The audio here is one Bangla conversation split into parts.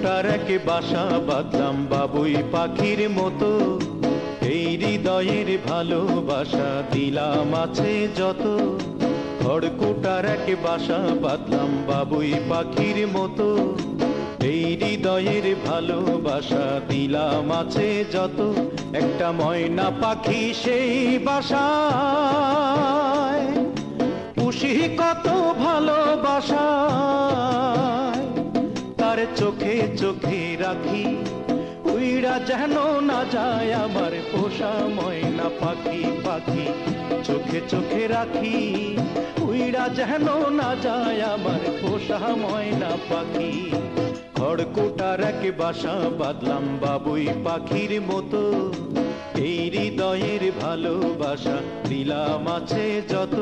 খড়কুটার এক বাসা বাঁধলাম বাবুই পাখির মতো, এই হৃদয়ের ভালোবাসা দিলাম আছে যত। খড়কুটার এক বাসা বাঁধলাম বাবুই পাখির মতো, এই হৃদয়ের ভালোবাসা দিলাম আছে যত। একটা ময়না পাখি সেই বাসায়, পুষি কত ভালোবাসা, তার চোখে চোখে রাখি, উইড়া যেন না যায় আমার পোষা ময়না পাখি। পাখি চোখে চোখে রাখি, উইড়া যেন না যায় আমার পোষা ময়না পাখি। খড়কুটার এক বাসা বাঁধলাম বাবুই পাখির মতো, এই হৃদয়ের ভালোবাসা দিলাম আছে যত।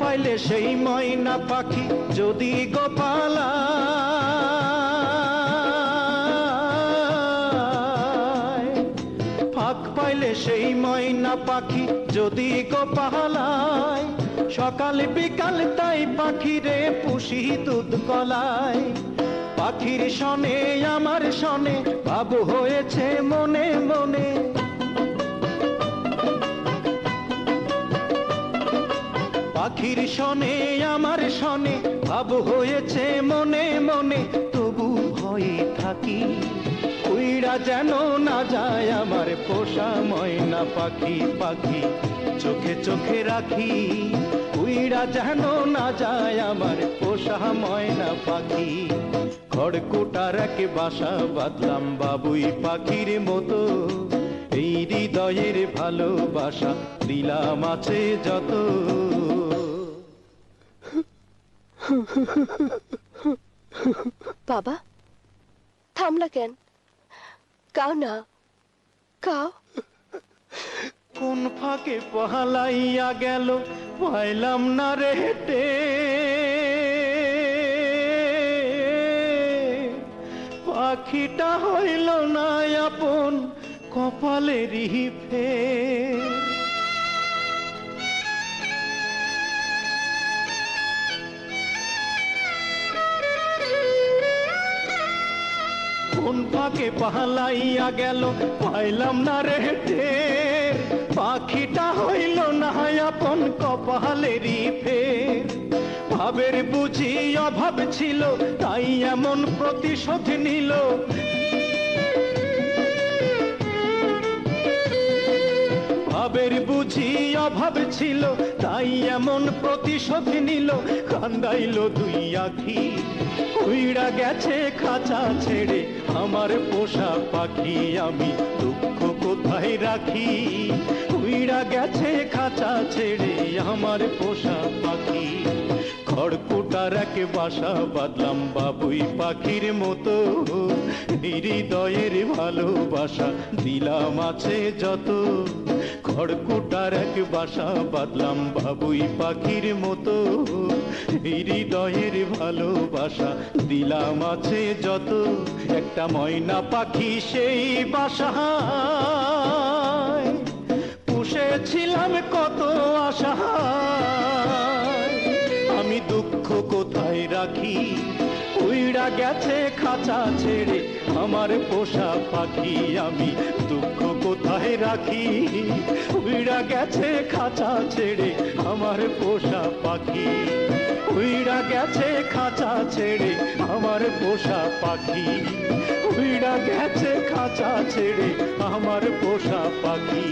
পাইলে সেই ময়না পাখি যদি গোপালা, ফাঁক পাইলে সেই ময়না পাখি যদি গোপালায়, সকাল বিকাল তাই পাখিরে পুষি দুধ কলায়। পাখির শনে আমার শনে ভাব হয়েছে মনে মনে, পাখির শনে আমার শনে ভাব হয়েছে মনে মনে। তবু ভয়ে থাকি, উইড়া যেন না যায় আমার পোষা ময়না পাখি। পাখি চোখে চোখে রাখি, উইড়া যেন না যায় আমার পোষা ময়না পাখি। খড়কুটার এক বাসা বাঁধলাম বাবুই পাখির মতো, এই হৃদয়ের ভালোবাসা দিলাম আছে যত। বাবা থামলা কেন? কাও না, কাও। কোন ফাঁকে পহালাইয়া গেল পাইলাম না রে হেঁটে, পাখিটা হইল না আপন কপালেরই ফের। কোন ফাঁকে পালাইয়া গেল পাইলাম না রে টের, পাখিটা হইল না আপন কপালেরই ফের। ভাবের বুঝি অভাব ছিল তাই এমন প্রতিশোধ নিল, ভাবের বুঝি অভাব ছিল তাই এমন প্রতিশোধ নিল। কান্দাইল দুই আখি, উইড়া গেছে খাঁচা ছেড়ে আমার পোষা পাখি। আমি দুঃখ কোথায় রাখি, উইড়া গেছে খাঁচা ছেড়ে আমার পোষা পাখি। খড়কুটার এক বাসা বাঁধলাম বাবুই পাখির মতো, হৃদয়ের ভালোবাসা দিলাম আছে যত। খড়কুটার এক বাসা বাঁধলাম বাবুই পাখির মতো, হৃদয়ের ভালোবাসা দিলাম আছে যত। একটা ময়না পাখি সেই বাসায়, পুষেছিলাম কত আশা, আমি দুঃখ কোথায় রাখি, উইড়া গেছে খাঁচা ছেড়ে আমার পোষা পাখি। আমি দুঃখ কোথায় রাখি, উইড়া গেছে খাঁচা ছেড়ে আমার পোষা পাখি। উইড়া গেছে খাঁচা ছেড়ে আমার পোষা পাখি, উইড়া গেছে খাঁচা ছেড়ে আমার পোষা পাখি।